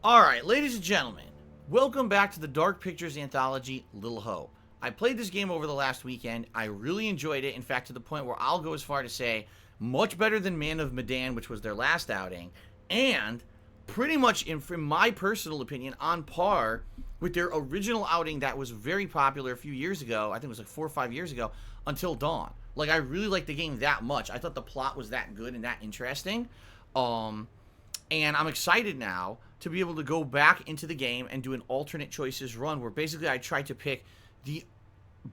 Alright, ladies and gentlemen, welcome back to the Dark Pictures Anthology, Little Hope. I played this game over the last weekend. I really enjoyed it, in fact, to the point where I'll go as far to say, much better than Man of Medan, which was their last outing, and pretty much, in my personal opinion, on par with their original outing that was very popular a few years ago. I think it was like 4 or 5 years ago, Until Dawn. Like, I really liked the game that much. I thought the plot was that good and that interesting. And I'm excited now to be able to go back into the game and do an alternate choices run where basically I tried to pick the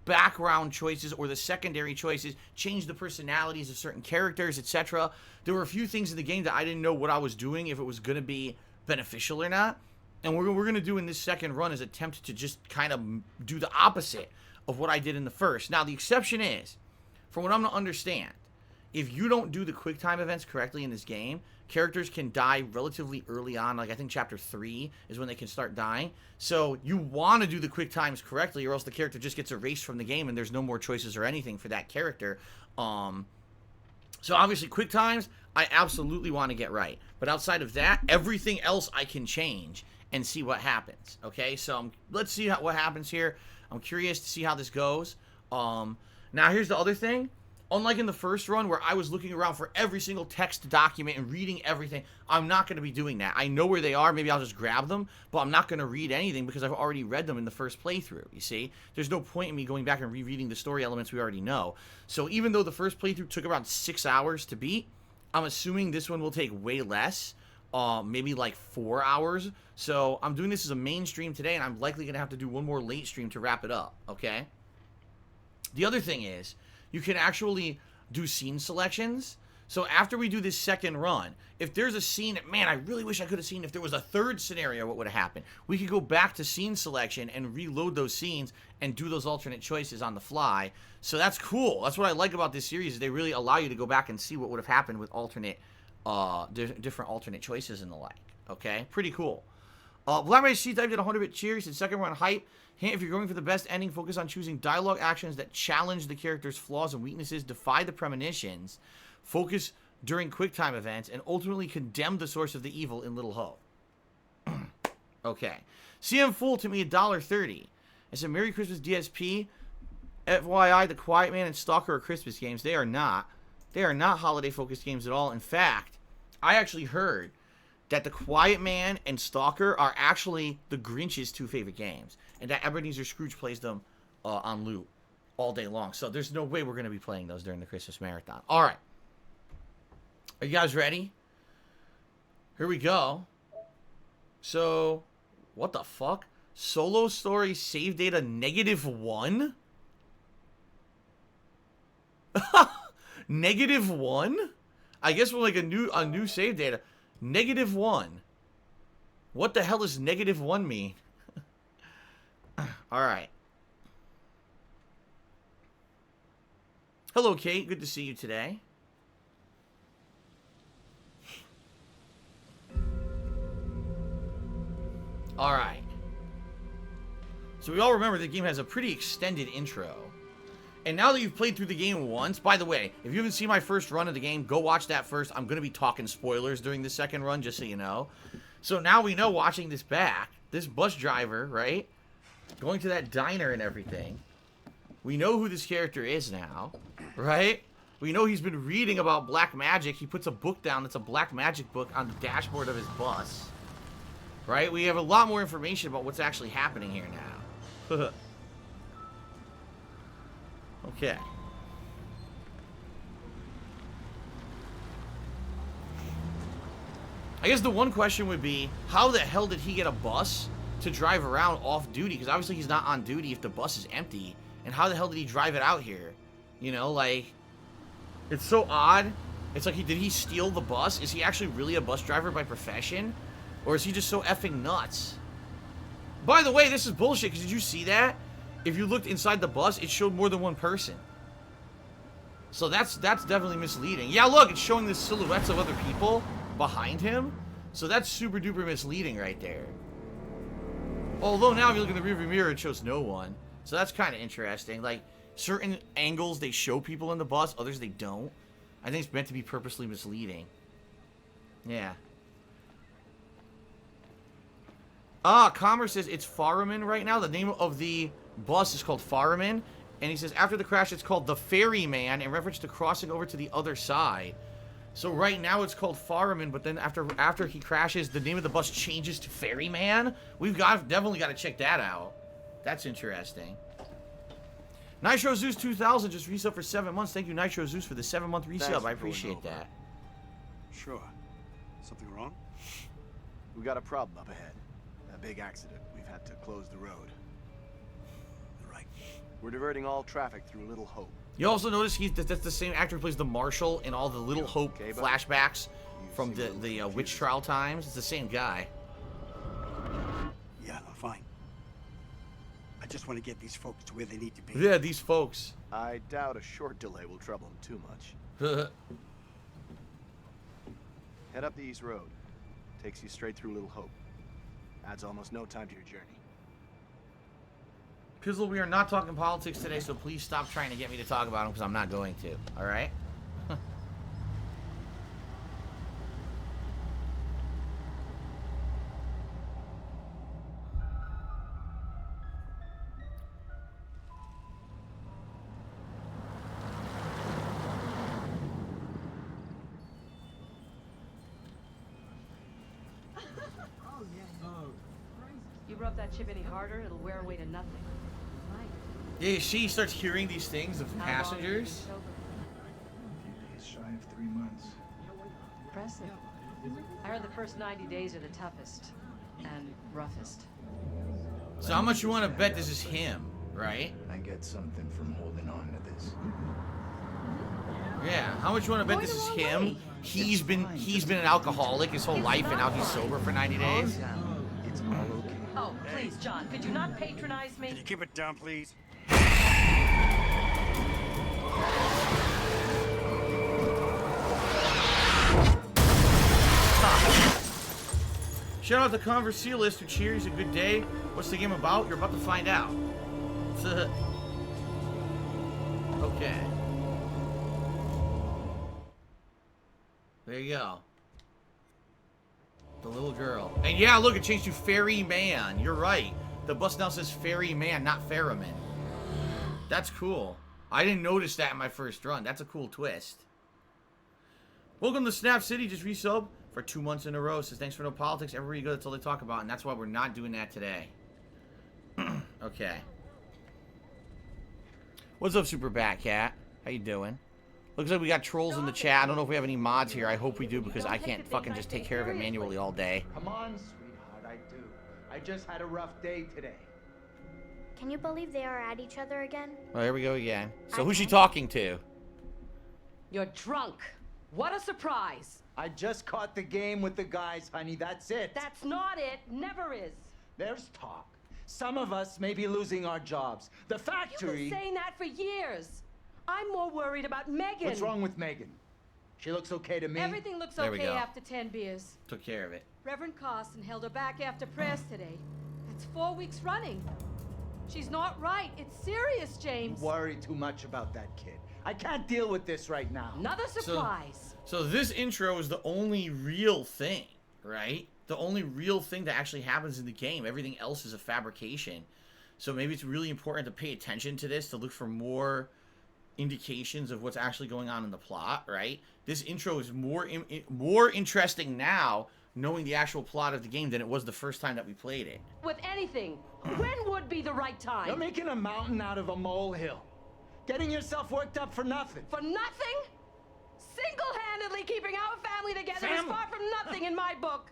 background choices or the secondary choices, change the personalities of certain characters, etc. There were a few things in the game that I didn't know what I was doing, if it was going to be beneficial or not. And what we're going to do in this second run is attempt to just kind of do the opposite of what I did in the first. Now, the exception is, from what I'm to understand, if you don't do the quick time events correctly in this game, characters can die relatively early on. Like, I think chapter 3 is when they can start dying. So you want to do the quick times correctly, or else the character just gets erased from the game and there's no more choices or anything for that character. So obviously quick times, I absolutely want to get right. But outside of that, everything else I can change and see what happens. Okay, so let's see what happens here. I'm curious to see how this goes. Now here's the other thing. Unlike in the first run where I was looking around for every single text document and reading everything, I'm not going to be doing that. I know where they are. Maybe I'll just grab them, but I'm not going to read anything because I've already read them in the first playthrough, you see? There's no point in me going back and rereading the story elements we already know. So even though the first playthrough took around 6 hours to beat, I'm assuming this one will take way less, maybe like 4 hours. So I'm doing this as a main stream today, and I'm likely going to have to do one more late stream to wrap it up, okay? The other thing is, you can actually do scene selections. So after we do this second run, if there's a scene, man, I really wish I could have seen if there was a third scenario, what would have happened. We could go back to scene selection and reload those scenes and do those alternate choices on the fly. So that's cool. That's what I like about this series, is they really allow you to go back and see what would have happened with alternate, different alternate choices and the like. Okay, pretty cool. Blackberry C-Type did 100-bit cheers and second run hype. Hint, if you're going for the best ending, focus on choosing dialogue actions that challenge the character's flaws and weaknesses, defy the premonitions, focus during quick time events, and ultimately condemn the source of the evil in Little Hope. Okay. CM Fool to me $1.30. I said, Merry Christmas DSP. FYI, The Quiet Man and Stalker are Christmas games. They are not. They are not holiday-focused games at all. In fact, I actually heard that The Quiet Man and Stalker are actually the Grinch's 2 favorite games, and that Ebenezer Scrooge plays them on loop all day long. So there's no way we're going to be playing those during the Christmas marathon. All right. Are you guys ready? Here we go. So, what the fuck? Solo story save data -1? -1? I guess we're like a new save data. -1. What the hell does -1 mean? Alright. Hello, Kate. Good to see you today. Alright. So we all remember the game has a pretty extended intro. And now that you've played through the game once, by the way, if you haven't seen my first run of the game, go watch that first. I'm going to be talking spoilers during the second run, just so you know. So now we know, watching this back, this bus driver, right, going to that diner and everything, we know who this character is now, right? We know he's been reading about black magic. He puts a book down that's a black magic book on the dashboard of his bus, right? We have a lot more information about what's actually happening here now. Okay. I guess the one question would be, how the hell did he get a bus to drive around off duty? Because obviously he's not on duty if the bus is empty. And how the hell did he drive it out here? You know, like, it's so odd. It's like, did he steal the bus? Is he actually really a bus driver by profession? Or is he just so effing nuts? By the way, this is bullshit, because did you see that? If you looked inside the bus, it showed more than one person. So that's definitely misleading. Yeah, look, it's showing the silhouettes of other people behind him. So that's super duper misleading right there. Although now if you look in the rearview mirror, it shows no one. So that's kind of interesting. Like, certain angles, they show people in the bus. Others, they don't. I think it's meant to be purposely misleading. Yeah. Commerce says it's Farraman right now. The name of the bus is called Farraman. And he says after the crash, it's called the Ferryman in reference to crossing over to the other side. So right now it's called Farraman, but then after he crashes, the name of the bus changes to Ferryman. We've definitely got to check that out. That's interesting. Nitro Zeus 2000 just resub for 7 months. Thank you, Nitro Zeus, for the 7-month resub. I appreciate that. Sure. Something wrong? We got a problem up ahead. A big accident. We've had to close the road. Right. We're diverting all traffic through Little Hope. You also notice that's the same actor who plays the Marshal in all the Little Hope flashbacks from the witch trial times. It's the same guy. Yeah, I'm fine. I just want to get these folks to where they need to be. Yeah, these folks. I doubt a short delay will trouble them too much. Head up the East Road. Takes you straight through Little Hope. Adds almost no time to your journey. Pizzle, we are not talking politics today, so please stop trying to get me to talk about them because I'm not going to. All right? You rub that chip any harder, it'll wear away to nothing. Yeah, she starts hearing these things of passengers. A few days shy of 3 months. Impressive. I heard the first 90 days are the toughest and roughest. So how much you want to bet this is him, right? I get something from holding on to this. Yeah, how much you want to bet this is him? He's been an alcoholic his whole life, and now he's sober for 90 days. It's all okay. Oh, please, John, could you not patronize me? Can you keep it down, please? Shout out to Conversealist who cheers. A good day. What's the game about? You're about to find out. Okay. There you go. The little girl. And yeah, look, it changed to Ferryman. You're right. The bus now says Ferryman, not Ferryman. That's cool. I didn't notice that in my first run. That's a cool twist. Welcome to Snap City. Just resub for 2 months in a row. Says thanks for no politics. Everywhere you go, that's all they talk about. And that's why we're not doing that today. Okay. What's up, Super Bat Cat? How you doing? Looks like we got trolls in the chat. I don't know if we have any mods here. I hope we do because I can't fucking just take care of it manually all day. Come on, sweetheart, I do. I just had a rough day today. Can you believe they are at each other again? Oh, here we go again. So who's she talking to? You're drunk. What a surprise. I just caught the game with the guys, honey. That's it. That's not it. Never is. There's talk. Some of us may be losing our jobs. The You've factory... been saying that for years. I'm more worried about Megan. What's wrong with Megan? She looks okay to me. Everything looks There we okay go. after 10 beers. Took care of it. Reverend Carson held her back after prayers today. That's 4 weeks running. She's not right. It's serious, James. You worry too much about that kid. I can't deal with this right now. Another surprise. So this intro is the only real thing, right? The only real thing that actually happens in the game. Everything else is a fabrication. So maybe it's really important to pay attention to this, to look for more indications of what's actually going on in the plot, right? This intro is more interesting now, knowing the actual plot of the game, than it was the first time that we played it. With anything, when would be the right time? You're making a mountain out of a molehill. Getting yourself worked up for nothing. For nothing? Single-handedly keeping our family together is Sam. far from nothing in my book.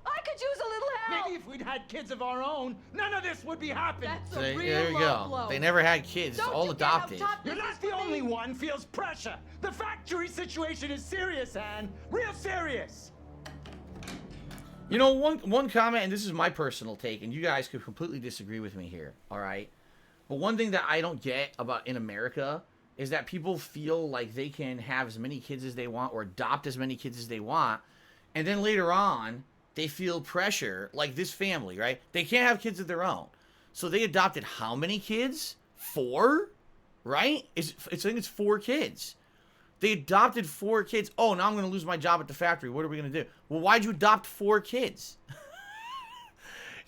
I could use a little help. Maybe if we'd had kids of our own, none of this would be happening. That's So a real there you low go. blow. They never had kids. It's Don't all you get how adopted. tough You're this not is the for only me? one feels pressure. The factory situation is serious, Anne. Real serious. You know, one comment, and this is my personal take, and you guys could completely disagree with me here, all right? But one thing that I don't get about in America is that people feel like they can have as many kids as they want or adopt as many kids as they want, and then later on, they feel pressure, like this family, right? They can't have kids of their own. So they adopted how many kids? 4? Right? I think it's 4 kids. They adopted 4 kids. Oh, now I'm going to lose my job at the factory. What are we going to do? Well, why'd you adopt 4 kids?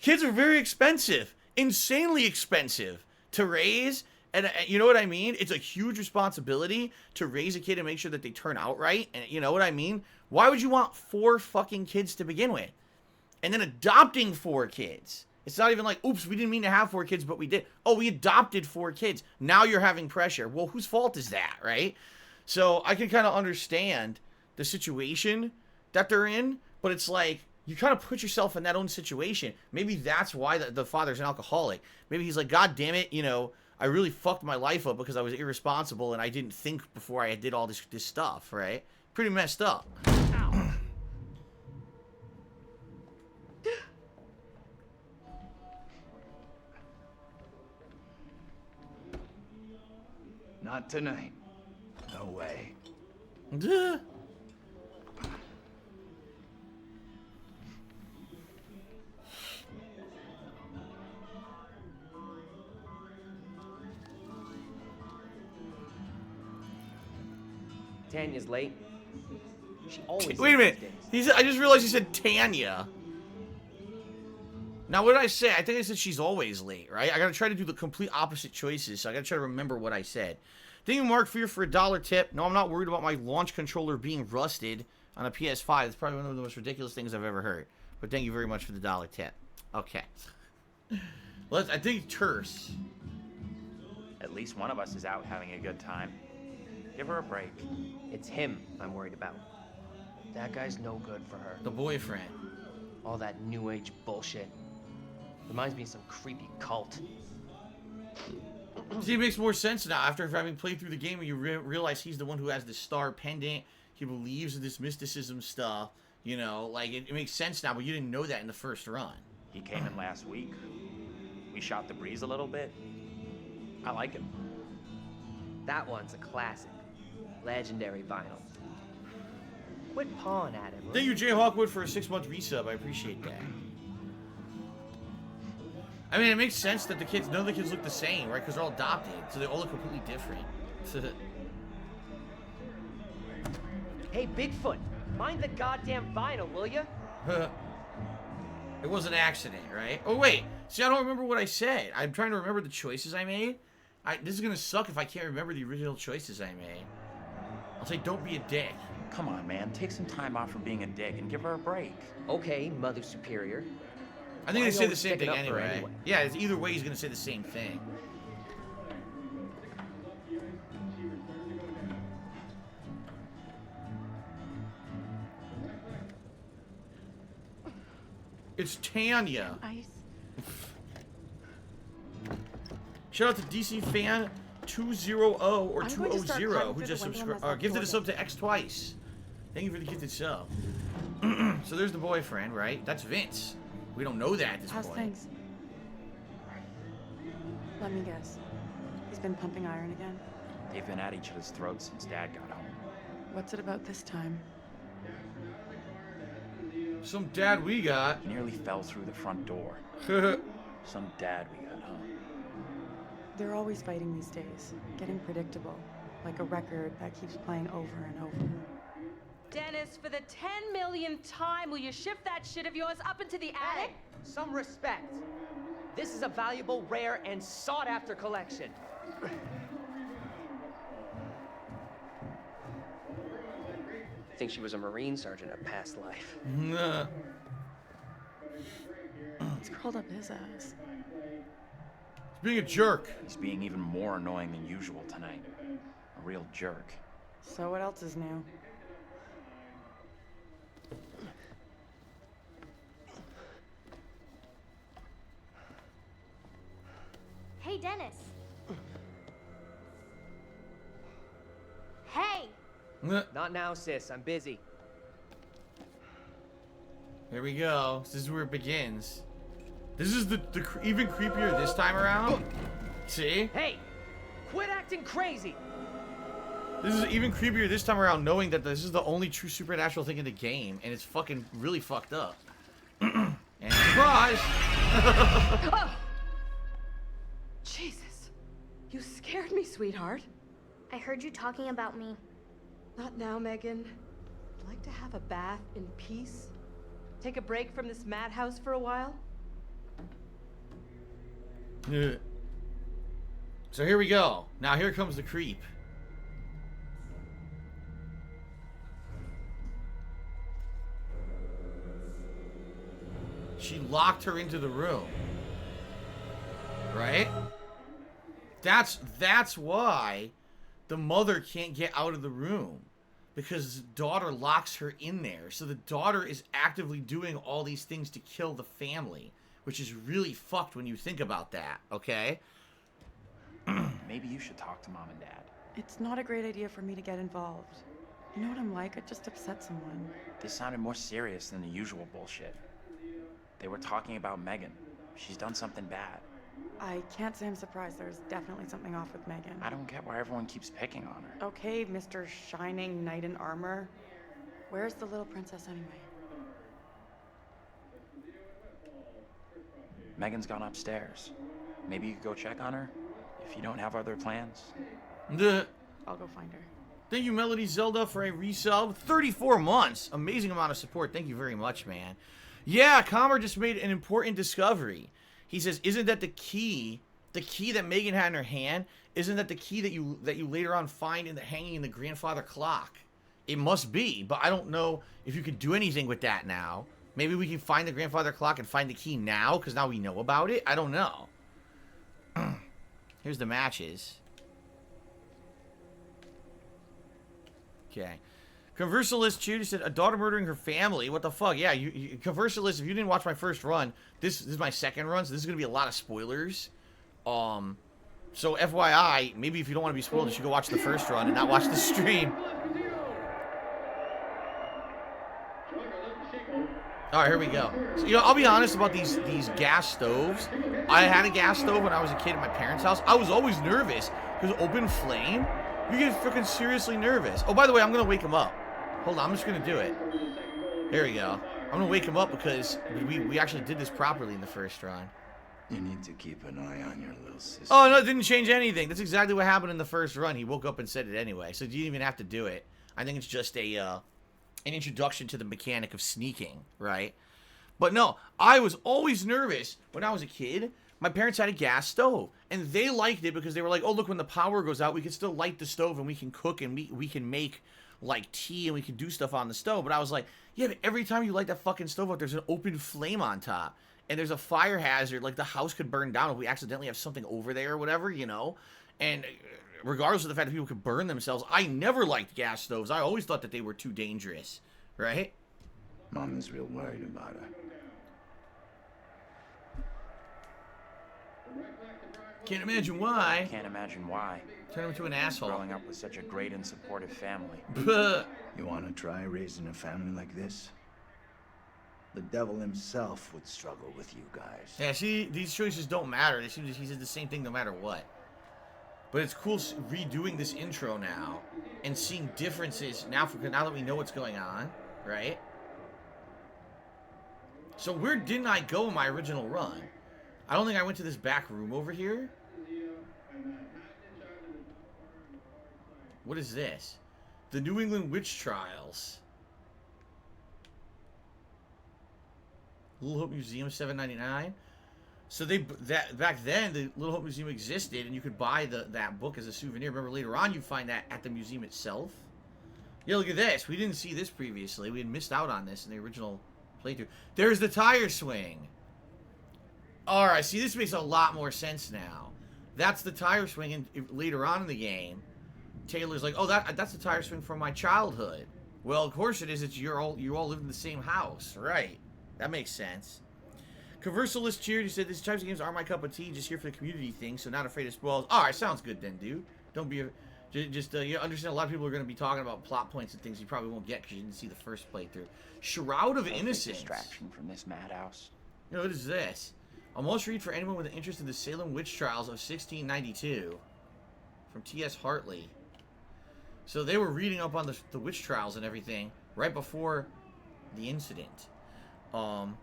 Kids are very expensive, insanely expensive to raise. And you know what I mean? It's a huge responsibility to raise a kid and make sure that they turn out right. And you know what I mean? Why would you want 4 fucking kids to begin with? And then adopting 4 kids. It's not even like, oops, we didn't mean to have 4 kids, but we did. Oh, we adopted 4 kids. Now you're having pressure. Well, whose fault is that, right? So I can kind of understand the situation that they're in, but it's like, you kind of put yourself in that own situation. Maybe that's why the father's an alcoholic. Maybe he's like, God damn it, you know, I really fucked my life up because I was irresponsible and I didn't think before I did all this stuff, right? Pretty messed up. Ow. Not tonight. No way. Duh. Tanya's late. She always. Wait a minute. I just realized he said Tanya. Now, what did I say? I think I said she's always late, right? I gotta try to do the complete opposite choices, so I gotta try to remember what I said. Thank you, Mark, for a $1 tip. No, I'm not worried about my launch controller being rusted on a PS5. It's probably one of the most ridiculous things I've ever heard. But thank you very much for the $1 tip. Okay. I think Terse. At least one of us is out having a good time. Give her a break. It's him I'm worried about. That guy's no good for her. The boyfriend. All that new age bullshit. Reminds me of some creepy cult. See, it makes more sense now after having played through the game and you realize he's the one who has the star pendant. He believes in this mysticism stuff. You know, like, it makes sense now, but you didn't know that in the first run. He came in last week. We shot the breeze a little bit. I like him. That one's a classic. Legendary vinyl. Quit pawing at him. Thank you, Jay Hawkwood, for a 6-month resub. I appreciate that. I mean, it makes sense that none of the kids look the same, right? Because they're all adopted, so they all look completely different. Hey, Bigfoot, mind the goddamn vinyl, will ya? It was an accident, right? Oh, wait. See, I don't remember what I said. I'm trying to remember the choices I made. This is going to suck if I can't remember the original choices I made. I'll say, don't be a dick. Come on, man. Take some time off from being a dick and give her a break. Okay, Mother Superior. I think they say the same thing anyway. Yeah, either way, he's going to say the same thing. It's Tanya. Ice. Shout out to DC Fan 200 or 200 who just gifted a sub to X twice. Thank you for the gifted sub. So there's the boyfriend, right? That's Vince. We don't know that at this How's point. things? Let me guess. He's been pumping iron again? They've been at each other's throats since Dad got home. What's it about this time? Some dad we got. He nearly fell through the front door. Some dad we got, huh? They're always fighting these days. Getting predictable. Like a record that keeps playing over and over. Dennis, for the 10 millionth time, will you shift that shit of yours up into the attic? Hey, some respect. This is a valuable, rare, and sought-after collection. I think she was a Marine sergeant in a past life. He's curled up his ass. He's being a jerk. He's being even more annoying than usual tonight. A real jerk. So what else is new? Hey, Dennis. Hey! Not now, sis. I'm busy. There we go. This is where it begins. This is the even creepier this time around. See? Hey! Quit acting crazy! This is even creepier this time around, knowing that this is the only true supernatural thing in the game, and it's fucking really fucked up. And surprise! Oh. Jesus. You scared me, sweetheart. I heard you talking about me. Not now, Megan. I'd like to have a bath in peace. Take a break from this madhouse for a while. So here we go. Now here comes the creep. She locked her into the room. Right? That's why the mother can't get out of the room. Because the daughter locks her in there. So the daughter is actively doing all these things to kill the family. Which is really fucked when you think about that, okay? Maybe you should talk to Mom and Dad. It's not a great idea for me to get involved. You know what I'm like? I just upset someone. This sounded more serious than the usual bullshit. They were talking about Megan. She's done something bad. I can't say I'm surprised. There's definitely something off with Megan. I don't get why everyone keeps picking on her. Okay, Mr. Shining Knight in Armor. Where's the little princess anyway? Megan's gone upstairs. Maybe you could go check on her, if you don't have other plans. I'll go find her. Thank you, Melody Zelda, for a resub. 34 months. Amazing amount of support. Thank you very much, man. Yeah, Comer just made an important discovery. He says, isn't that the key that Megan had in her hand, isn't that the key that you later on find in the hanging in the grandfather clock? It must be, but I don't know if you could do anything with that now. Maybe we can find the grandfather clock and find the key now, because now we know about it? I don't know. Here's the matches. Okay. Conversalist Cheer said, a daughter murdering her family. What the fuck? Yeah, Conversalist, if you didn't watch my first run, this is my second run, so this is going to be a lot of spoilers. So FYI, maybe if you don't want to be spoiled, you should go watch the first run and not watch the stream. Alright, here we go. So, I'll be honest about these gas stoves. I had a gas stove when I was a kid at my parents' house. I was always nervous, because open flame, you get freaking seriously nervous. Oh, by the way, I'm going to wake him up. Hold on, I'm just going to do it. There we go. I'm going to wake him up because we actually did this properly in the first run. You need to keep an eye on your little sister. Oh, no, it didn't change anything. That's exactly what happened in the first run. He woke up and said it anyway, so you didn't even have to do it. I think it's just an introduction to the mechanic of sneaking, right? But no, I was always nervous when I was a kid. My parents had a gas stove, and they liked it because they were like, oh, look, when the power goes out, we can still light the stove, and we can cook, and we can make, like, tea, and we can do stuff on the stove. But I was like, yeah, but every time you light that fucking stove up, there's an open flame on top, and there's a fire hazard, like, the house could burn down if we accidentally have something over there or whatever, and regardless of the fact that people could burn themselves, I never liked gas stoves. I always thought that they were too dangerous, right? Mom is real worried about her. Can't imagine why. Can't imagine why. Turn him into an asshole. Growing up with such a great and supportive family. You want to try raising a family like this? The devil himself would struggle with you guys. Yeah, see, these choices don't matter. They seem he said the same thing no matter what. But it's cool redoing this intro now and seeing differences now that we know what's going on, right? So where didn't I go in my original run? I don't think I went to this back room over here. What is this? The New England Witch Trials. Little Hope Museum, $7.99. So back then the Little Hope Museum existed, and you could buy that book as a souvenir. Remember, later on you find that at the museum itself. Yeah, look at this. We didn't see this previously. We had missed out on this in the original playthrough. There's the tire swing. All right, see, this makes a lot more sense now. That's the tire swing, and later on in the game, Taylor's like, "Oh, that's the tire swing from my childhood." Well, of course it is. It's you all live in the same house, right? That makes sense. Conversalist cheered. He said, "These types of games aren't my cup of tea. Just here for the community thing, so not afraid of spoils." All right, sounds good then, dude. Don't be you understand. A lot of people are going to be talking about plot points and things you probably won't get because you didn't see the first playthrough. Shroud of Innocence. Distraction from this madhouse. What is this? A must read for anyone with an interest in the Salem witch trials of 1692, from T.S. Hartley. So they were reading up on the witch trials and everything right before the incident. So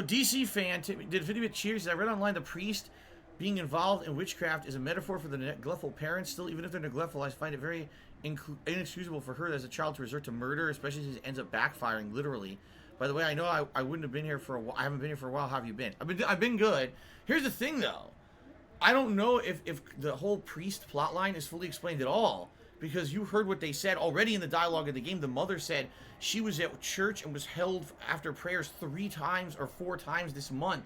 DC fan did a video with cheers. I read online the priest being involved in witchcraft is a metaphor for the neglectful parents. Still, even if they're neglectful, I find it very inexcusable for her as a child to resort to murder, especially since it ends up backfiring literally By the way, I know I wouldn't have been here for a while. I haven't been here for a while. How have you been? I've been good. Here's the thing, though. I don't know if the whole priest plotline is fully explained at all. Because you heard what they said already in the dialogue of the game. The mother said she was at church and was held after prayers 3 times or 4 times this month.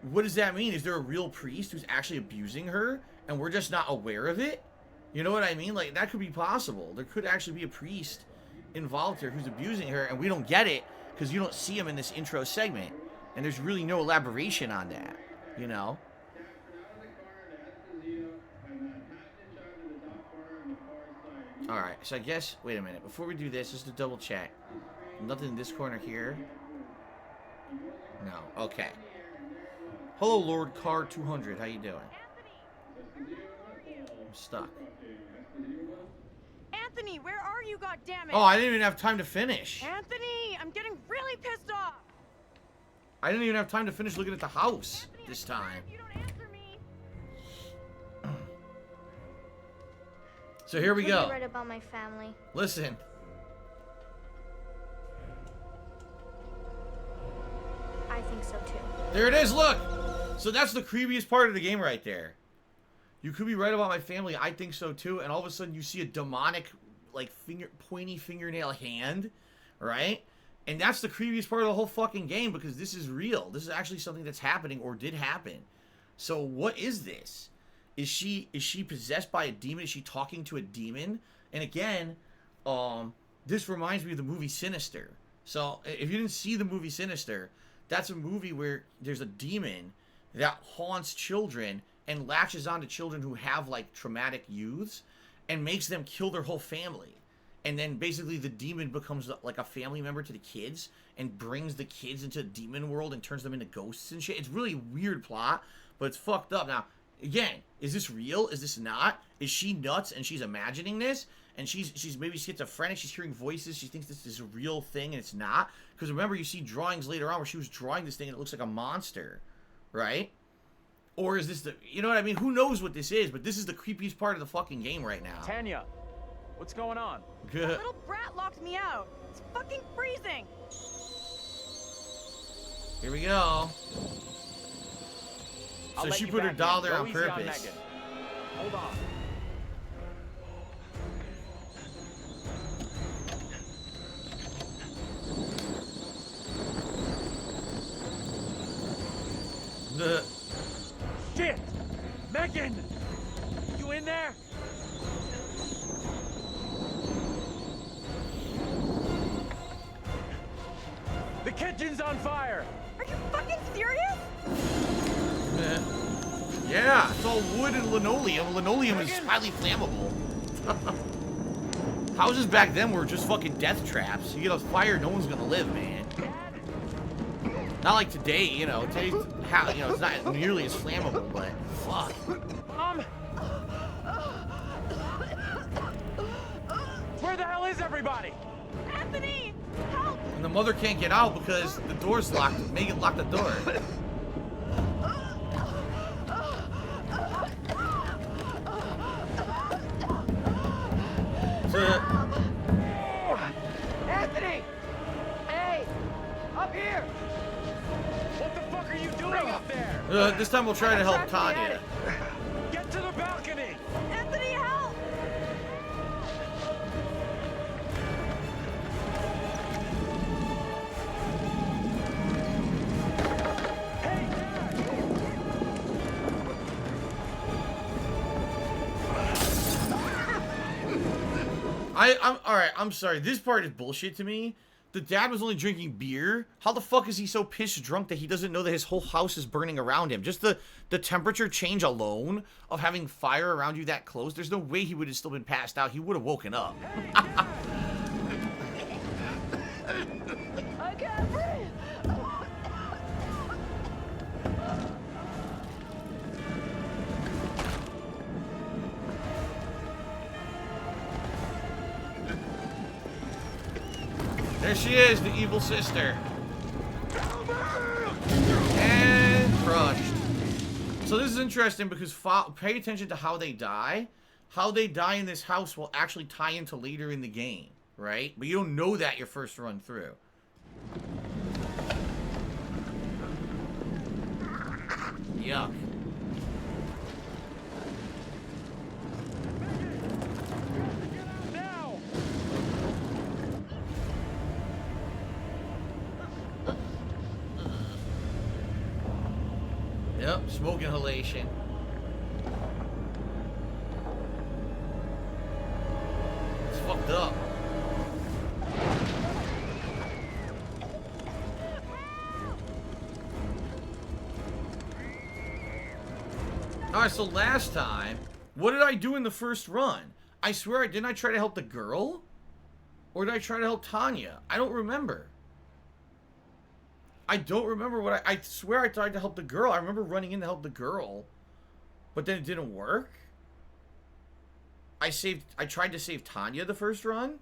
What does that mean? Is there a real priest who's actually abusing her and we're just not aware of it? You know what I mean? Like, that could be possible. There could actually be a priest involved here who's abusing her and we don't get it because you don't see him in this intro segment. And there's really no elaboration on that, you know? Alright, so I guess, wait a minute, before we do this, just to double check. Nothing in this corner here? No, okay. Hello, Lord Car 200, how you doing? I'm stuck. Anthony, where are you, goddammit? Oh, I didn't even have time to finish. Anthony, I'm getting really pissed off. I didn't even have time to finish looking at the house this time. You don't answer me. So here we go. Right about my family. Listen. I think so too. There it is, look! So that's the creepiest part of the game right there. You could be right about my family, I think so too, and all of a sudden you see a demonic, like, pointy fingernail hand, right? And that's the creepiest part of the whole fucking game because this is real. This is actually something that's happening or did happen. So what is this? Is she possessed by a demon? Is she talking to a demon? And again, this reminds me of the movie Sinister. So if you didn't see the movie Sinister, that's a movie where there's a demon that haunts children and latches onto children who have like traumatic youths and makes them kill their whole family. And then basically the demon becomes like a family member to the kids and brings the kids into the demon world and turns them into ghosts and shit. It's really a weird plot, but it's fucked up. Now, again, is this real? Is this not? Is she nuts and she's imagining this? And she's maybe schizophrenic. She's hearing voices. She thinks this is a real thing and it's not. Because remember, you see drawings later on where she was drawing this thing and it looks like a monster, right? Or is this the... You know what I mean? Who knows what this is? But this is the creepiest part of the fucking game right now. Tanya, what's going on? That little brat locked me out. It's fucking freezing. Here we go. I'll So let she you put her back doll in. there Go on easy on purpose. Megan. Hold on. Shit! Megan! You in there? The kitchen's on fire! Are you fucking serious? Yeah, it's all wood and linoleum. Linoleum is highly flammable. Houses back then were just fucking death traps. You get a fire, no one's gonna live, man. Not like today, you know. Today's, it's not nearly as flammable, but fuck. Mom! Where the hell is everybody? Anthony! Help! And the mother can't get out because the door's locked. Megan locked the door. Anthony! Hey! Up here! What the fuck are you doing up there? This time we'll try to help Tanya. Get to the balcony! Anthony, help! Hey, I'm alright, I'm sorry. This part is bullshit to me. The dad was only drinking beer. How the fuck is he so pissed drunk that he doesn't know that his whole house is burning around him? Just the temperature change alone of having fire around you that close, there's no way he would have still been passed out. He would have woken up. I can't breathe! There she is, the evil sister. And crushed. So this is interesting because pay attention to how they die. How they die in this house will actually tie into later in the game, right? But you don't know that your first run through. Yuck. Now! Yep, smoke inhalation. It's fucked up. Alright, so last time, what did I do in the first run? I swear, didn't I try to help the girl? Or did I try to help Tanya? I don't remember. I don't remember what I swear I tried to help the girl. I remember running in to help the girl. But then it didn't work. I tried to save Tanya the first run?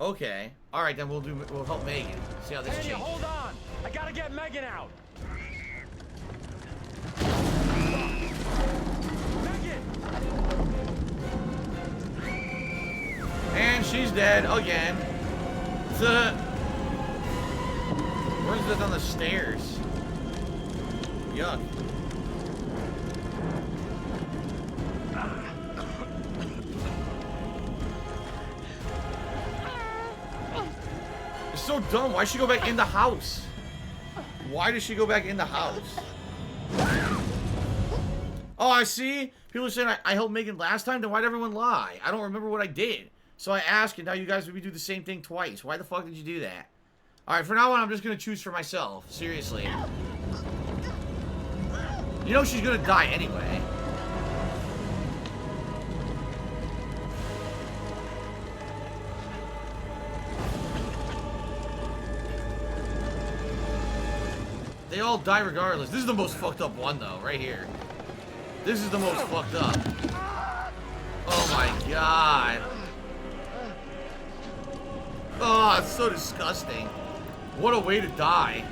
Okay. Alright, then we'll help Megan. See how this changes. Hold on! I gotta get Megan out! And she's dead again. Where's that on the stairs? Yuck. It's so dumb. Why'd she go back in the house? Why did she go back in the house? Oh, I see. People are saying I helped Megan last time. Then why'd everyone lie? I don't remember what I did. So I asked, and now you guys would do the same thing twice. Why the fuck did you do that? Alright, for now on, I'm just going to choose for myself. Seriously. You know she's going to die anyway. They all die regardless. This is the most fucked up one, though, right here. This is the most fucked up. Oh my god. Oh, it's so disgusting. What a way to die.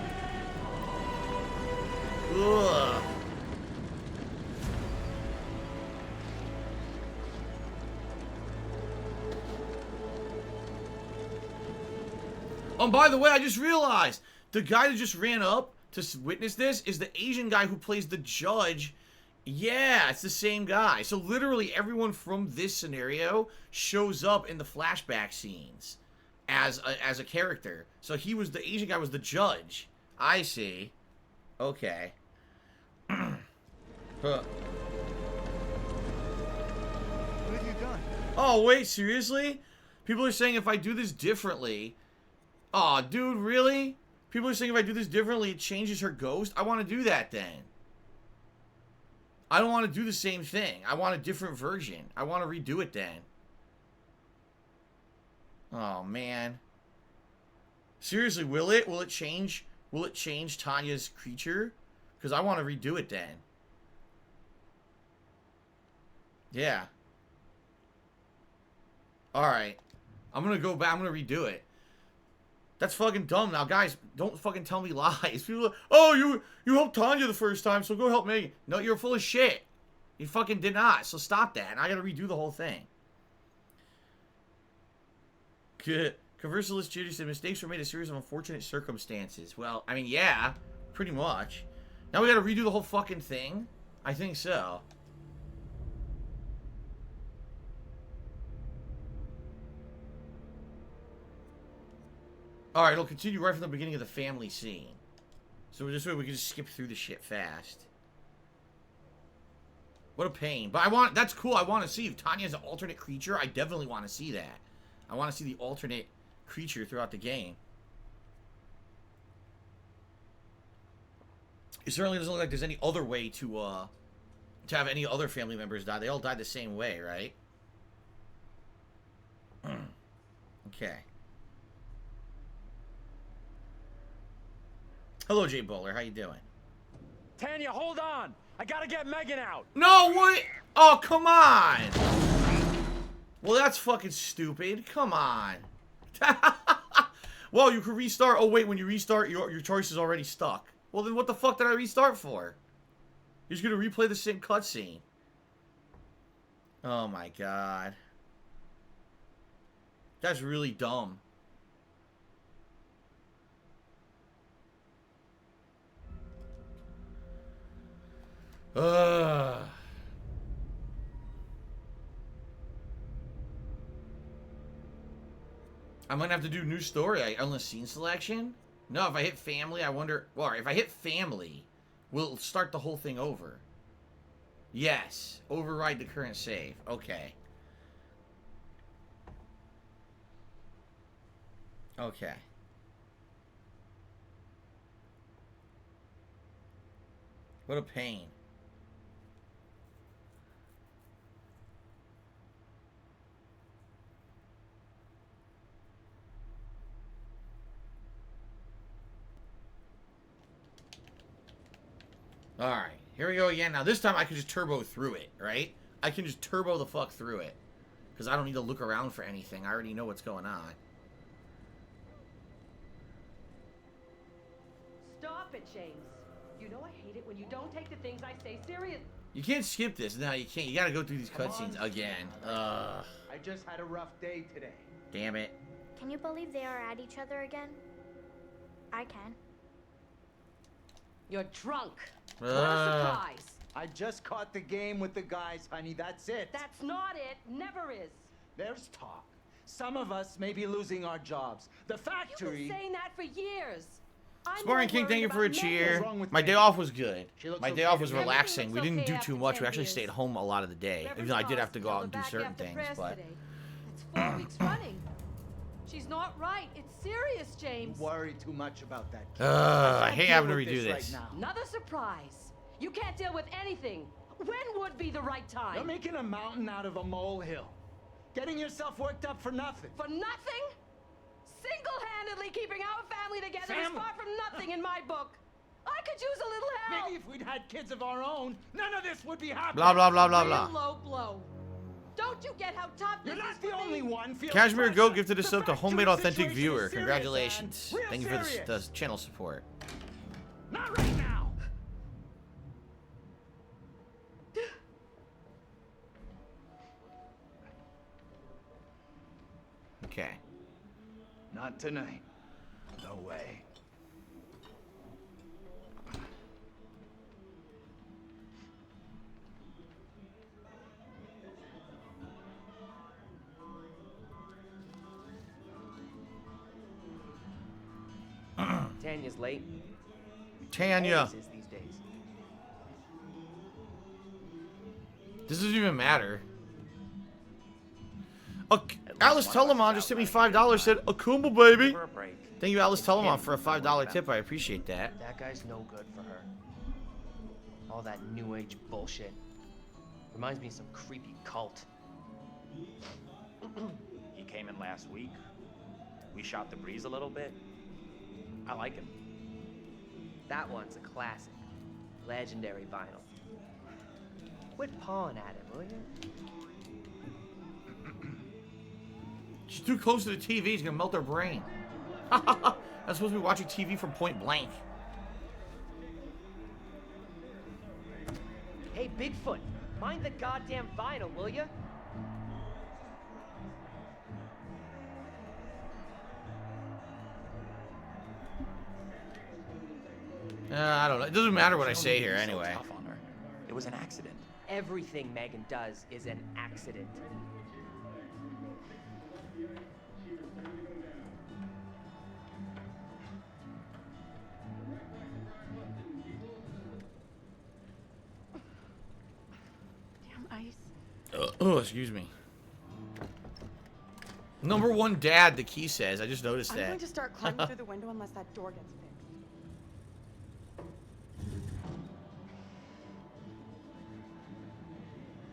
Ugh. Oh, by the way, I just realized the guy that just ran up to witness this is the Asian guy who plays the judge. Yeah, it's the same guy. So literally everyone from this scenario shows up in the flashback scenes as a character. So he was the Asian guy was the judge. I see. Okay. Huh. What have you done? Oh, wait, seriously? People are saying if I do this differently... Aw, dude, really? People are saying if I do this differently, it changes her ghost? I want to do that then. I don't want to do the same thing. I want a different version. I want to redo it then. Oh, man. Seriously, will it? Will it change? Will it change Tanya's creature? Because I want to redo it then. Yeah. Alright. I'm going to go back. I'm going to redo it. That's fucking dumb. Now, guys, don't fucking tell me lies. People are, oh, you helped Tanya the first time, so go help Megan. No, you're full of shit. You fucking did not, so stop that. And I gotta redo the whole thing. Conversalist Judy said, mistakes were made a series of unfortunate circumstances. Well, I mean, yeah, pretty much. Now we gotta redo the whole fucking thing? I think so. Alright, it'll continue right from the beginning of the family scene. So this way we can just skip through the shit fast. What a pain. But that's cool. I want to see if Tanya's an alternate creature. I definitely want to see that. I want to see the alternate creature throughout the game. It certainly doesn't look like there's any other way to have any other family members die. They all died the same way, right? Okay. Hello, Jay Bowler. How you doing? Tanya, hold on! I gotta get Megan out! No, what? Oh, come on! Well, that's fucking stupid. Come on. Well, you can restart. Oh, wait, when you restart, your choice is already stuck. Well, then what the fuck did I restart for? You're just gonna replay the same cutscene. Oh, my God. That's really dumb. I'm gonna have to do new story. Unless scene selection? No, if I hit family, I wonder... Well, if I hit family, we'll start the whole thing over. Yes. Override the current save. Okay. Okay. What a pain. Alright, here we go again. Now this time I can just turbo through it, right? I can just turbo the fuck through it. Because I don't need to look around for anything. I already know what's going on. Stop it, James. You know I hate it when you don't take the things I say serious. You can't skip this. No, you can't. You gotta go through these cutscenes again. Ugh. I just had a rough day today. Damn it. Can you believe they are at each other again? I can. You're drunk. What a surprise. I just caught the game with the guys, honey. That's it. That's not it. Never is. There's talk. Some of us may be losing our jobs. The factory... You've been saying that for years. Sparring King, thank you for a cheer. My day off was good. My day off was relaxing. We didn't do too much. We actually stayed home a lot of the day. Even though I did have to go out and do certain things, but... That's 4 weeks running. She's not right. It's serious, James. Don't worry too much about that. I hate having to redo this. Right now. Another surprise. You can't deal with anything. When would be the right time? You're making a mountain out of a molehill. Getting yourself worked up for nothing. For nothing? Single-handedly keeping our family together is far from nothing in my book. I could use a little help. Maybe if we'd had kids of our own, none of this would be happening. Blah, blah, blah, blah, blah. Low blow. Don't you get how tough You're this not is the for only me? one. Cashmere Goat gifted a sub to Homemade Authentic situation Viewer. is serious, Congratulations. man. Thank you for the channel support. Not right now. Okay. Not tonight. No way. Tanya's late. Tanya. Always is these days. This doesn't even matter. Alice Telemon just sent me $5. Said, Akuma, baby. For a break. Thank you, Alice Telemon, for a $5 tip. I appreciate that. That guy's no good for her. All that new age bullshit. Reminds me of some creepy cult. He came in last week. We shot the breeze a little bit. I like him. That one's a classic. Legendary vinyl. Quit pawing at him, will you? She's too close to the TV. He's gonna melt her brain. I'm supposed to be watching TV from Point Blank. Hey, Bigfoot, mind the goddamn vinyl, will you? I don't know. It doesn't matter what I say here anyway. So tough on her. It was an accident. Everything Megan does is an accident. Damn ice. Oh, excuse me. Number one dad, the key says. I just noticed I'm that. going to start climbing through the window unless that door gets fixed.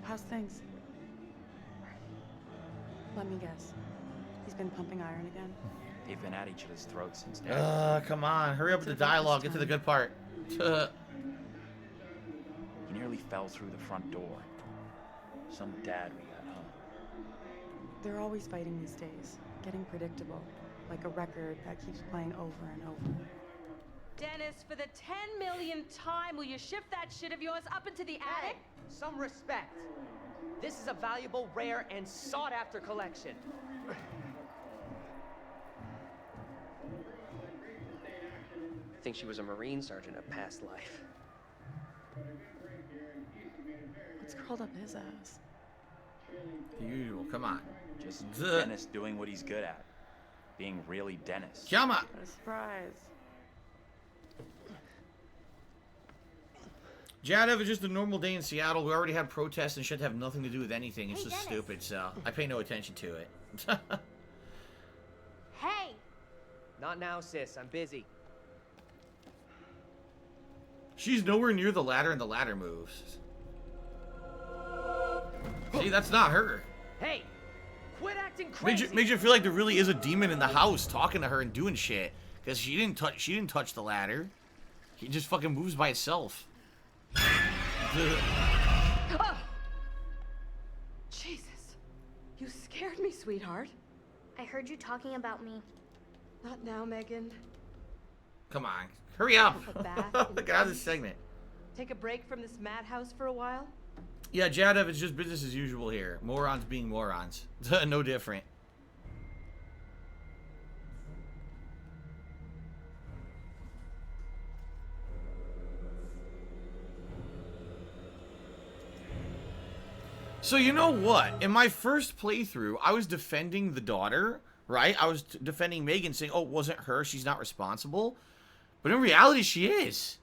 How's things? Let me guess. He's been pumping iron again? They've been at each other's throats since day. Come on. Hurry up with the dialogue. Get to the good part. He nearly fell through the front door. Some dad we got home. They're always fighting these days. Getting predictable. Like a record that keeps playing over and over. Dennis, for the 10 millionth time, will you shift that shit of yours up into the attic? Some respect. This is a valuable, rare, and sought-after collection. I think she was a Marine sergeant in a past life. called up his ass? The usual. Come on. Just Dennis doing what he's good at. Being really Dennis. Come on. What a surprise. Jadev is just a normal day in Seattle. We already had protests and shit have nothing to do with anything. It's just stupid, so I pay no attention to it. Hey! Not now, sis. I'm busy. She's nowhere near the ladder and the ladder moves. See, that's not her. Hey! Quit acting crazy! Makes you feel like there really is a demon in the house talking to her and doing shit. Because she didn't touch the ladder. He just fucking moves by itself. Oh. Jesus. You scared me, sweetheart. I heard you talking about me. Not now, Megan. Come on. Hurry up. Have a bath. Get out of this segment. Take a break from this madhouse for a while? Yeah, Jadev, it's just business as usual here. Morons being morons. No different. So you know what? In my first playthrough, I was defending the daughter, right? I was defending Megan, saying, oh, it wasn't her, she's not responsible. But in reality, she is.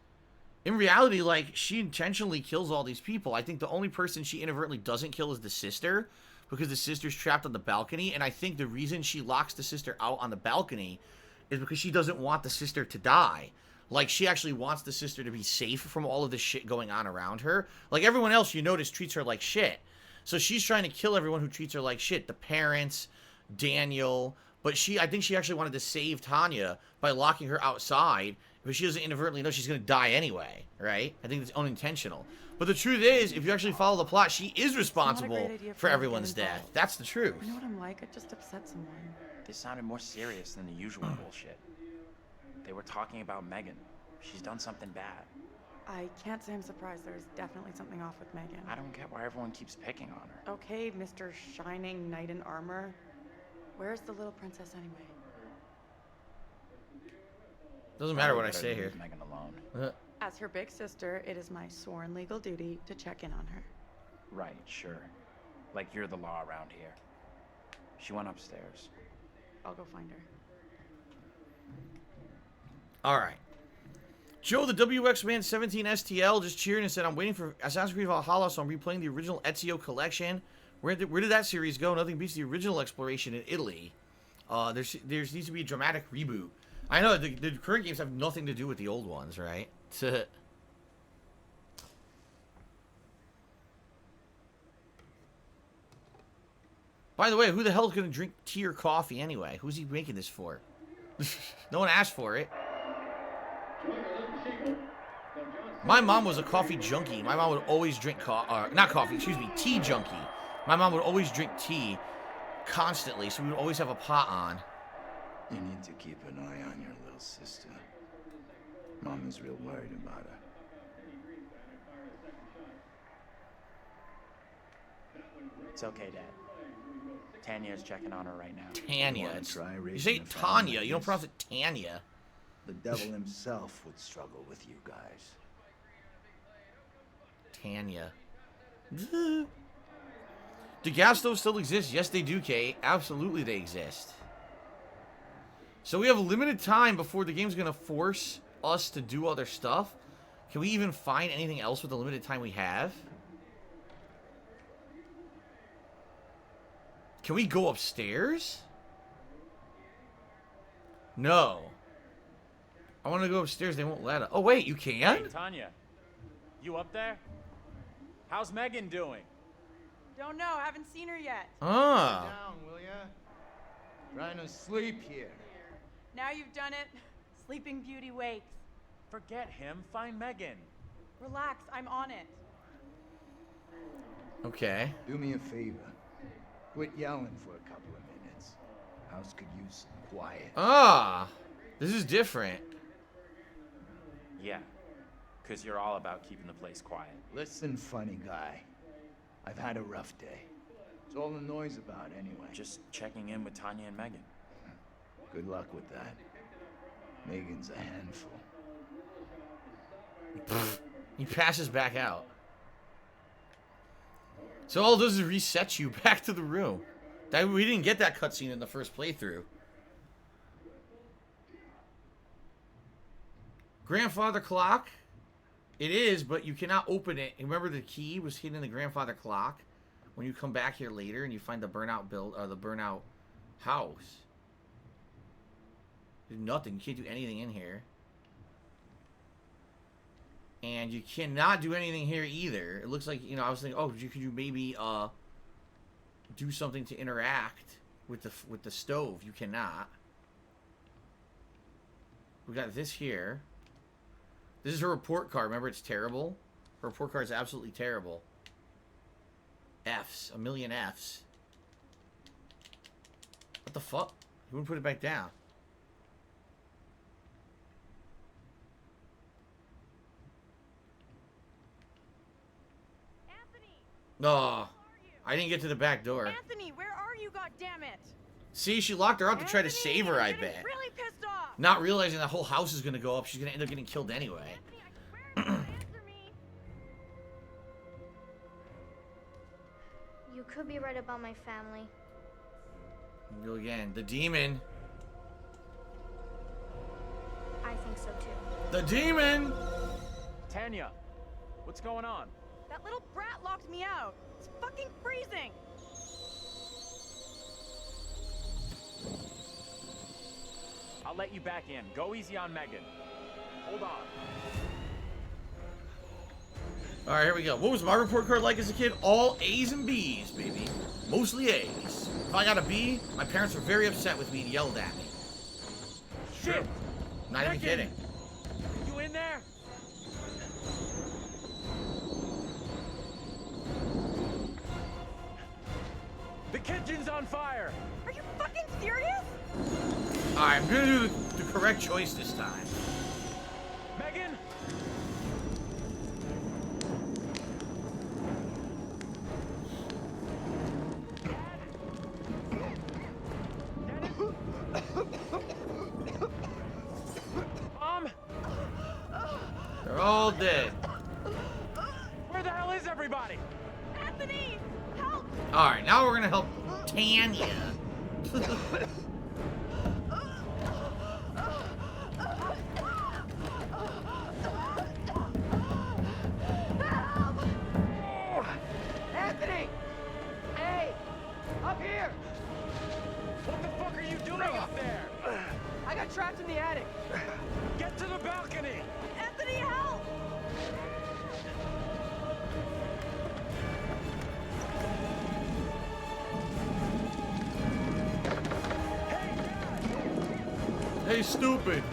In reality, like, she intentionally kills all these people. I think the only person she inadvertently doesn't kill is the sister, because the sister's trapped on the balcony, and I think the reason she locks the sister out on the balcony is because she doesn't want the sister to die. Like, she actually wants the sister to be safe from all of this shit going on around her. Like, everyone else, you notice, treats her like shit. So she's trying to kill everyone who treats her like shit. The parents, Daniel. But I think she actually wanted to save Tanya by locking her outside. But she doesn't inadvertently know she's going to die anyway, right? I think it's unintentional. But the truth is, if you actually follow the plot, she is responsible for everyone's death. That's the truth. You know what I'm like? I just upset someone. This sounded more serious than the usual bullshit. They were talking about Megan. She's done something bad. I can't say I'm surprised. There's definitely something off with Megan. I don't get why everyone keeps picking on her. Okay, Mr. Shining Knight in Armor. Where's the little princess anyway? Doesn't matter what I say here. Leave Megan alone. As her big sister, it is my sworn legal duty to check in on her. Right, sure. Like you're the law around here. She went upstairs. I'll go find her. All right. Joe, the WX-Man 17 STL, just cheered and said, I'm waiting for Assassin's Creed Valhalla, so I'm replaying the original Ezio collection. Where did that series go? Nothing beats the original exploration in Italy. There needs to be a dramatic reboot. I know, the current games have nothing to do with the old ones, right? By the way, who the hell is going to drink tea or coffee anyway? Who's he making this for? No one asked for it. My mom was a coffee junkie. My mom would always drink tea junkie. My mom would always drink tea constantly, so we would always have a pot on. You need to keep an eye on your little sister. Mom is real worried about her. It's okay, Dad. Tanya's checking on her right now. Tanya. You say Tanya. You don't pronounce it Tanya. The devil himself would struggle with you guys. Tanya. Do gas stoves still exist? Yes, they do, Kate. Absolutely, they exist. So we have a limited time before the game's going to force us to do other stuff. Can we even find anything else with the limited time we have? Can we go upstairs? No. I want to go upstairs. They won't let us. Oh, wait, you can? Hey, Tanya. You up there? How's Megan doing? Don't know. Haven't seen her yet. Ah. Sit down, will ya? Trying to sleep here. Now you've done it. Sleeping Beauty wakes. Forget him. Find Megan. Relax. I'm on it. Okay. Do me a favor. Quit yelling for a couple of minutes. House could use some quiet. Ah. This is different. Yeah. Because you're all about keeping the place quiet. Listen, funny guy. I've had a rough day. It's all the noise about anyway. Just checking in with Tanya and Megan. Good luck with that. Megan's a handful. He passes back out. So all it does is reset you back to the room. We didn't get that cutscene in the first playthrough. Grandfather clock. It is, but you cannot open it. Remember the key was hidden in the grandfather clock? When you come back here later and you find the burnout the burnout house. There's nothing. You can't do anything in here. And you cannot do anything here either. It looks like, you know, I was thinking, oh, could you maybe do something to interact with the stove? You cannot. We got this here. This is her report card. Remember, it's terrible. Her report card is absolutely terrible. F's. A million F's. What the fuck? You wouldn't put it back down. Anthony! No. I didn't get to the back door. Anthony, where are you, goddammit? See, she locked her out to try to save her, I I'm bet. really pissed off. Not realizing the whole house is going to go up. She's going to end up getting killed anyway. Anthony, I swear, answer me. You could be right about my family. Go again. The demon. I think so too. The demon! Tanya, what's going on? That little brat locked me out. It's fucking freezing. I'll let you back in. Go easy on Megan. Hold on. Alright, here we go. What was my report card like as a kid? All A's and B's, baby. Mostly A's. If I got a B, my parents were very upset with me and yelled at me. Shit! Not even kidding. You in there? The kitchen's on fire! Are you fucking serious? Alright, I'm gonna do the correct choice this time. Megan! Mom? They're all dead. Where the hell is everybody? Anthony, help! Alright, now we're gonna help Tanya. Anthony! Hey! Up here! What the fuck are you doing up there? I got trapped in the attic. Get to the balcony! Anthony, help! Hey, stupid.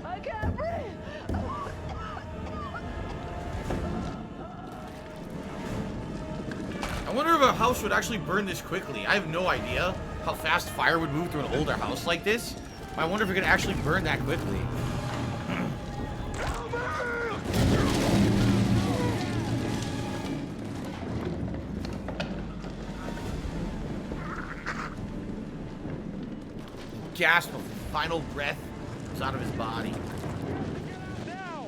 I can't breathe! I wonder if a house would actually burn this quickly. I have no idea how fast fire would move through an older house like this. I wonder if it could actually burn that quickly. Gasp of final breath was out of his body. Now!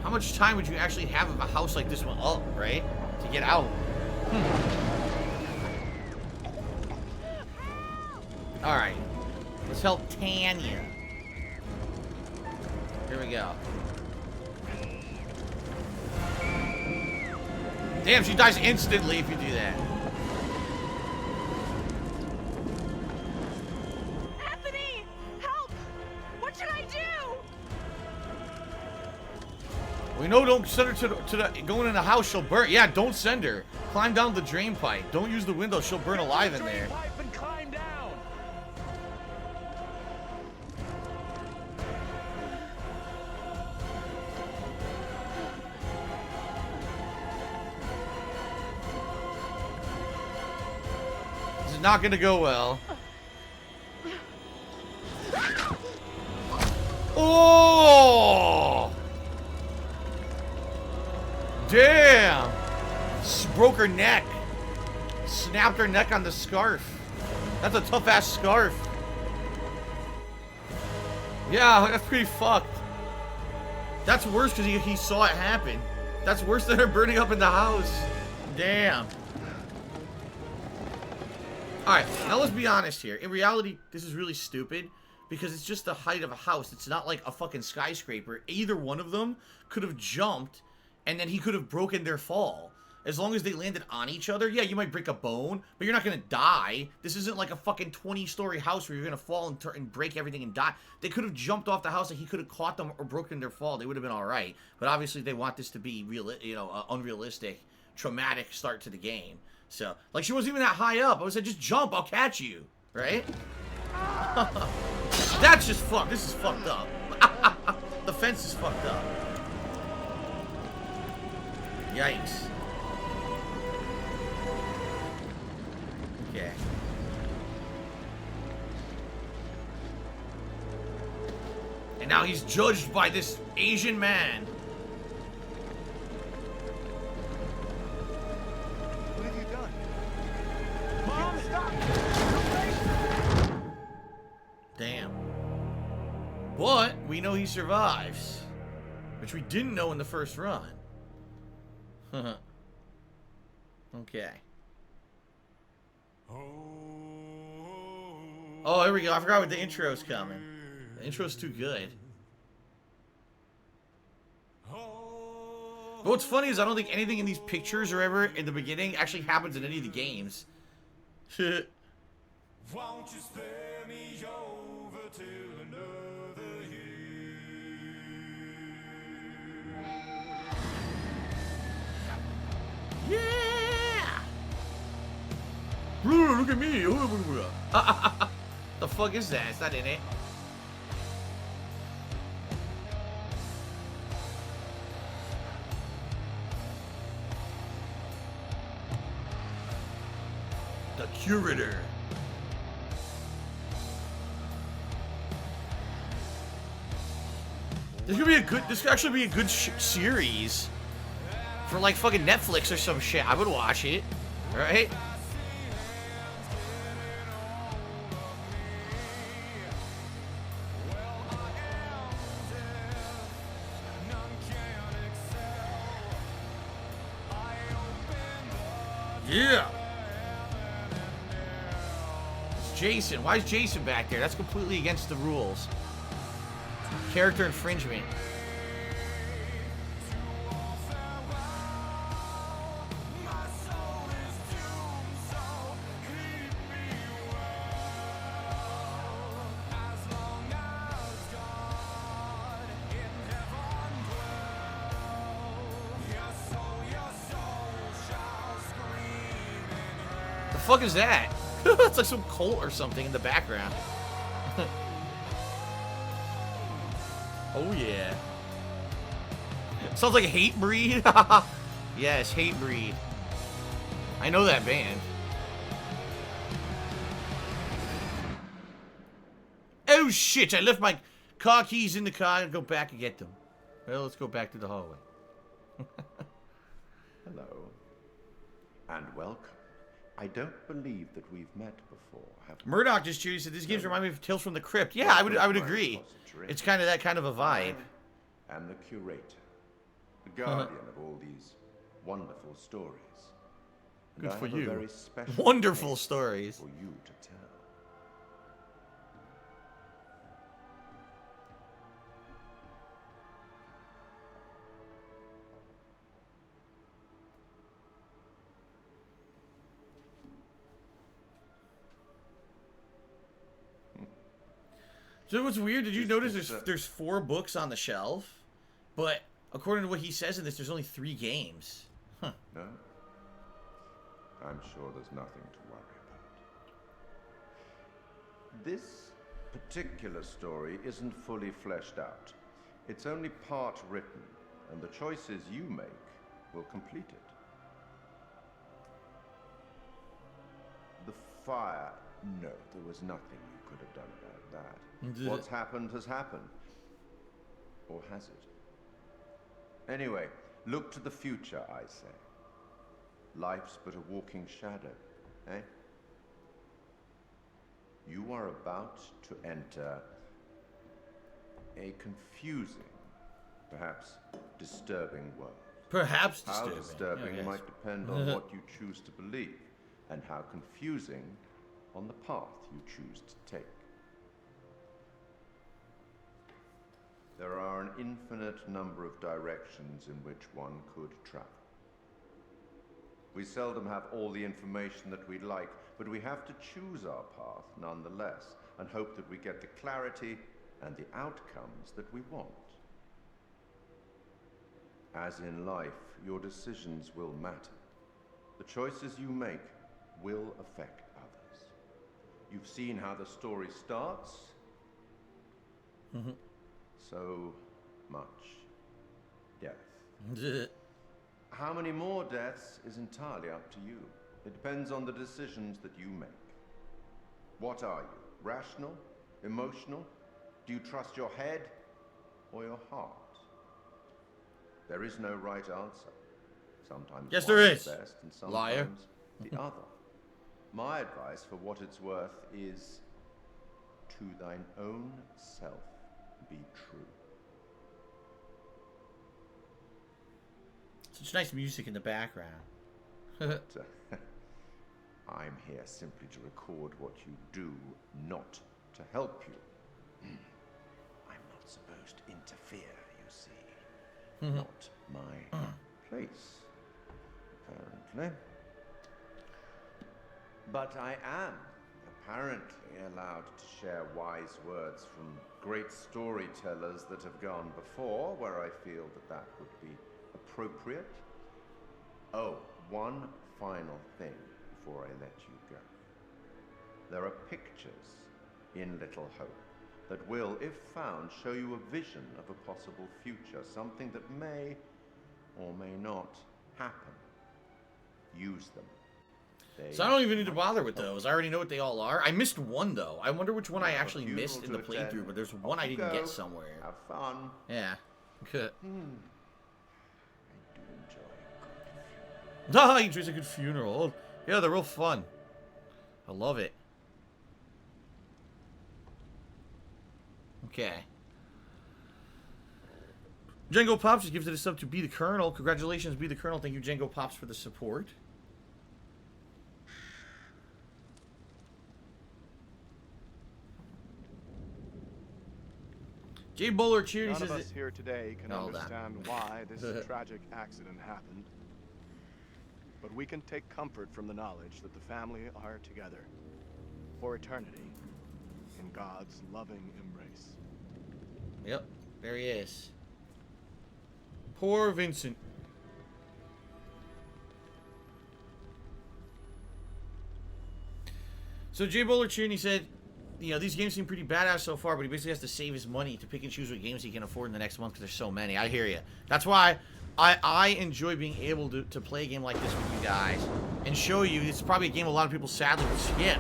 How much time would you actually have if a house like this went up, right? To get out. Alright. Let's help Tanya. Here we go. Damn, she dies instantly if you do that. Anthony, help! What should I do? We know don't send her to the going in the house, she'll burn. Yeah, don't send her. Climb down the drain pipe. Don't use the window, she'll burn alive in there. Pipe and climb down! This is not gonna go well. Oh! Damn! Broke her neck. Snapped her neck on the scarf. That's a tough ass scarf. Yeah, that's pretty fucked. That's worse because he saw it happen. That's worse than her burning up in the house. Damn. Alright, now let's be honest here. In reality, this is really stupid because it's just the height of a house. It's not like a fucking skyscraper. Either one of them could have jumped and then he could have broken their fall. As long as they landed on each other, yeah, you might break a bone, but you're not gonna die. This isn't like a fucking 20-story house where you're gonna fall and break everything and die. They could have jumped off the house and he could have caught them or broken their fall. They would have been all right. But obviously, they want this to be real, unrealistic, traumatic start to the game. So, like, she wasn't even that high up. I was like, just jump, I'll catch you, right? That's just fucked. This is fucked up. The fence is fucked up. Yikes. Okay. And now he's judged by this Asian man. What have you done? Mom, stop! Damn. But we know he survives, which we didn't know in the first run. Okay. Oh, here we go. I forgot what the intro's coming. The intro's too good. But what's funny is I don't think anything in these pictures or ever in the beginning actually happens in any of the games. Won't you spare me over till another year? Yeah! Look at me! The fuck is that? It's not in it. The curator. This could be a good. This could actually be a good series for like fucking Netflix or some shit. I would watch it, right? Yeah. It's Jason. Why is Jason back there? That's completely against the rules. Character infringement. The fuck is that? It's like some cult or something in the background. Oh yeah. Sounds like Hatebreed. Yes, Hatebreed. I know that band. Oh shit, I left my car keys in the car and go back and get them. Well, let's go back to the hallway. Hello. And welcome. I don't believe that we've met before, have we? Murdoch just cheered. He said, these games remind me of Tales from the Crypt. Yeah, I would agree. It's kind of that kind of a vibe. And the curator. The guardian of all these wonderful stories. And Good I for have a you. very special Wonderful tale stories. for you to tell. So what's weird, did you notice there's 4 books on the shelf? But according to what he says in this, there's only 3 games. Huh. No? I'm sure there's nothing to worry about. This particular story isn't fully fleshed out. It's only part written, and the choices you make will complete it. The fire. No, there was nothing you could have done about that. What's happened has happened. Or has it? Anyway, Look to the future, I say. Life's but a walking shadow, eh? You are about to enter a confusing, perhaps disturbing world. Perhaps How disturbing. disturbing Yes. might depend on what you choose to believe, and how confusing on the path you choose to take. There are an infinite number of directions in which one could travel. We seldom have all the information that we'd like, but we have to choose our path nonetheless, and hope that we get the clarity and the outcomes that we want. As in life, your decisions will matter. The choices you make will affect others. You've seen how the story starts. So much death. How many more deaths is entirely up to you. It depends on the decisions that you make. What are you? Rational? Emotional? Do you trust your head or your heart? There is no right answer. Sometimes yes, one there is is. best, and sometimes Liar. the other. My advice, for what it's worth, is to thine own self be true. Such nice music in the background. I'm here simply to record what you do, not to help you. I'm not supposed to interfere, you see. Not my place, apparently. But I am apparently allowed to share wise words from great storytellers that have gone before, where I feel that that would be appropriate. Oh, one final thing before I let you go. There are pictures in Little Hope that will, if found, show you a vision of a possible future, something that may or may not happen. Use them. So I don't even need to bother with those. I already know what they all are. I missed one, though. I wonder which one I actually missed in the playthrough, but there's one I didn't get somewhere. Have fun. Yeah. Good. I do enjoy Ah, he enjoys a good funeral. Yeah, they're real fun. I love it. Okay. Django Pops just gifted us up to Be the Colonel. Congratulations, Be the Colonel. Thank you, Django Pops, for the support. Jay Bowler cheered. None of us here today can understand why this tragic accident happened. But we can take comfort from the knowledge that the family are together for eternity in God's loving embrace. Yep, there he is. Poor Vincent. So Jay Bowler cheered, he said, you know, these games seem pretty badass so far, but he basically has to save his money to pick and choose what games he can afford in the next month because there's so many. I hear you. That's why I enjoy being able to play a game like this with you guys and show you. It's probably a game a lot of people sadly would skip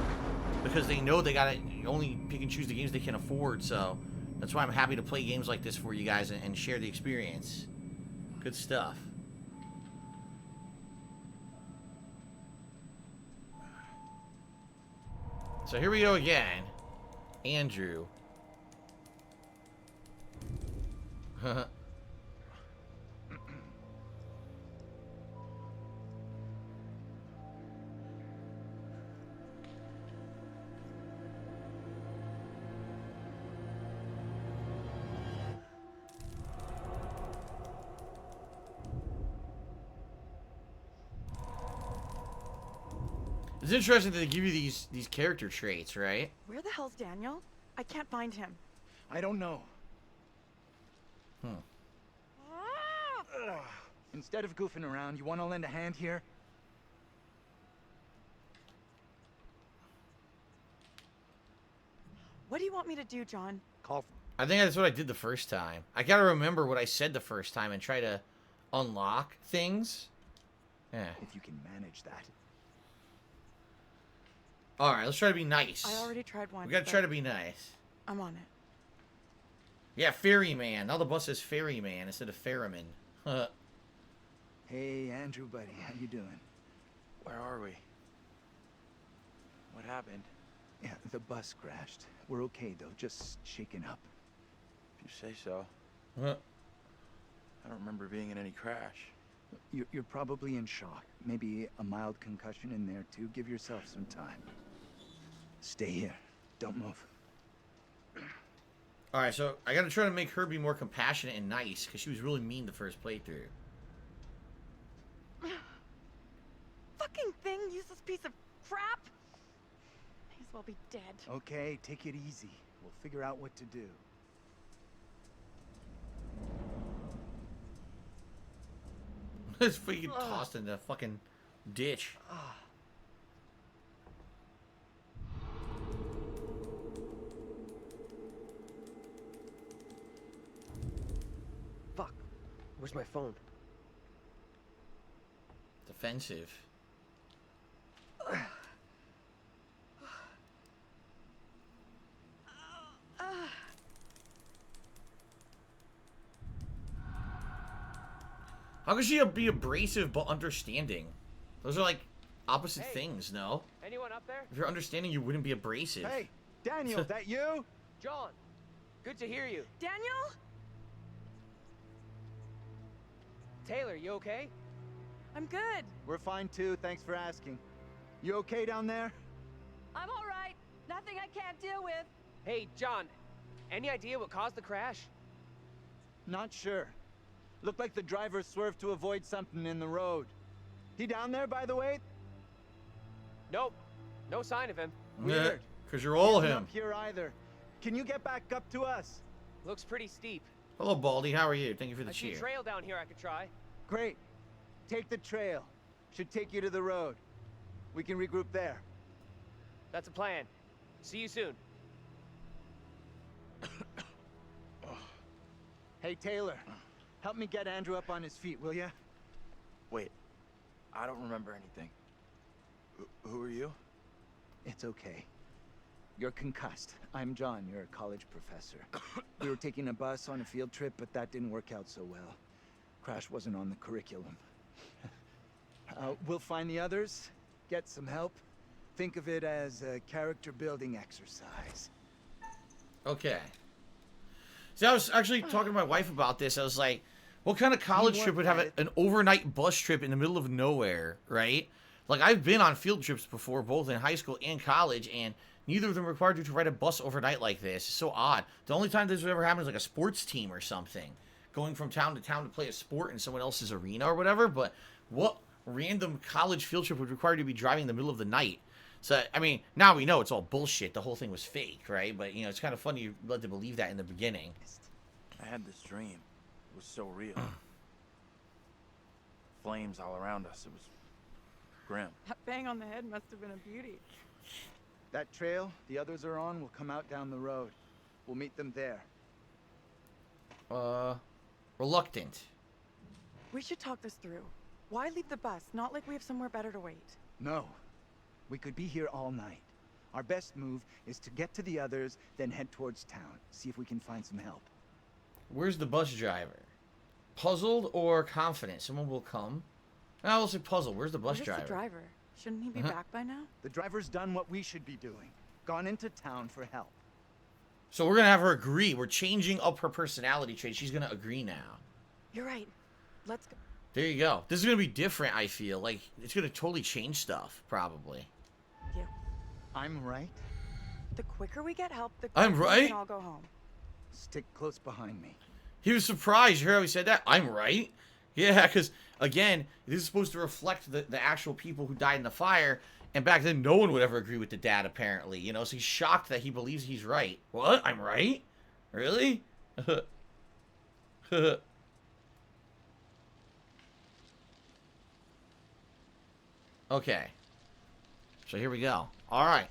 because they know they gotta only pick and choose the games they can afford. So that's why I'm happy to play games like this for you guys and share the experience. Good stuff. So here we go again. Andrew. It's interesting that they give you these character traits, right? Where the hell's Daniel? I can't find him. I don't know. Instead of goofing around, you want to lend a hand here? What do you want me to do, John? Call. I think that's what I did the first time. I gotta remember what I said the first time and try to unlock things. Yeah. If you can manage that. Alright, let's try to be nice. I already tried one. We gotta try to be nice. I'm on it. Yeah, Ferryman. Now the bus says Ferryman instead of Ferryman. Hey, Andrew, buddy. How you doing? Where are we? What happened? Yeah, the bus crashed. We're okay, though. Just shaken up. If you say so. What? I don't remember being in any crash. You're probably in shock. Maybe a mild concussion in there, too. Give yourself some time. Stay here. Don't move. Alright, so I gotta try to make her be more compassionate and nice, because she was really mean the first playthrough. Fucking thing, useless piece of crap. May as well be dead. Okay, take it easy. We'll figure out what to do. It's freaking tossed in the fucking ditch. Fuck. Where's my phone? Defensive. How could she be abrasive but understanding? Those are like opposite things, no? Anyone up there? If you're understanding, you wouldn't be abrasive. Hey, Daniel, that you? John, good to hear you. Daniel? Taylor, you okay? I'm good. We're fine too, thanks for asking. You okay down there? I'm all right. Nothing I can't deal with. Hey, John, any idea what caused the crash? Not sure. Looked like the driver swerved to avoid something in the road. He down there, by the way? Nope. No sign of him. Weird. Because you're all Isn't him. up here either. Can you get back up to us? Looks pretty steep. Hello, Baldy. How are you? Thank you for the I see a cheer. trail down here I could try. Great. Take the trail. Should take you to the road. We can regroup there. That's a plan. See you soon. Hey, Taylor. Help me get Andrew up on his feet, will ya? Wait, I don't remember anything. Who are you? It's okay. You're concussed. I'm John. You're a college professor. We were taking a bus on a field trip, but that didn't work out so well. Crash wasn't on the curriculum. We'll find the others, get some help. Think of it as a character-building exercise. Okay. See, I was actually talking to my wife about this. I was like, what kind of college trip would have an overnight bus trip in the middle of nowhere, right? Like, I've been on field trips before, both in high school and college, and neither of them required you to ride a bus overnight like this. It's so odd. The only time this would ever happen is like a sports team or something. Going from town to town to play a sport in someone else's arena or whatever, but what random college field trip would require you to be driving in the middle of the night? So, I mean, now we know it's all bullshit. The whole thing was fake, right? But, you know, it's kind of funny you're led to believe that in the beginning. I had this dream. It was so real. Flames all around us. It was grim. That bang on the head must have been a beauty. That trail the others are on will come out down the road. We'll meet them there. Reluctant. We should talk this through. Why leave the bus? Not like we have somewhere better to wait. No. We could be here all night. Our best move is to get to the others, then head towards town. See if we can find some help. Where's the bus driver? Puzzled or confident? Someone will come. I will say puzzled. Where's the bus Where's driver? the driver? Shouldn't he be back by now? The driver's done what we should be doing. Gone into town for help. So we're going to have her agree. We're changing up her personality trait. She's going to agree now. You're right. Let's go. There you go. This is going to be different, I feel. Like, it's going to totally change stuff, probably. Yeah. I'm right. The quicker we get help, the I'm quicker right? we can all go home. Stick close behind me. He was surprised. You heard how he said that? I'm right? Yeah, because, again, this is supposed to reflect the actual people who died in the fire. And back then, no one would ever agree with the dad, apparently. You know, so he's shocked that he believes he's right. What? I'm right? Really? Okay. So here we go. All right.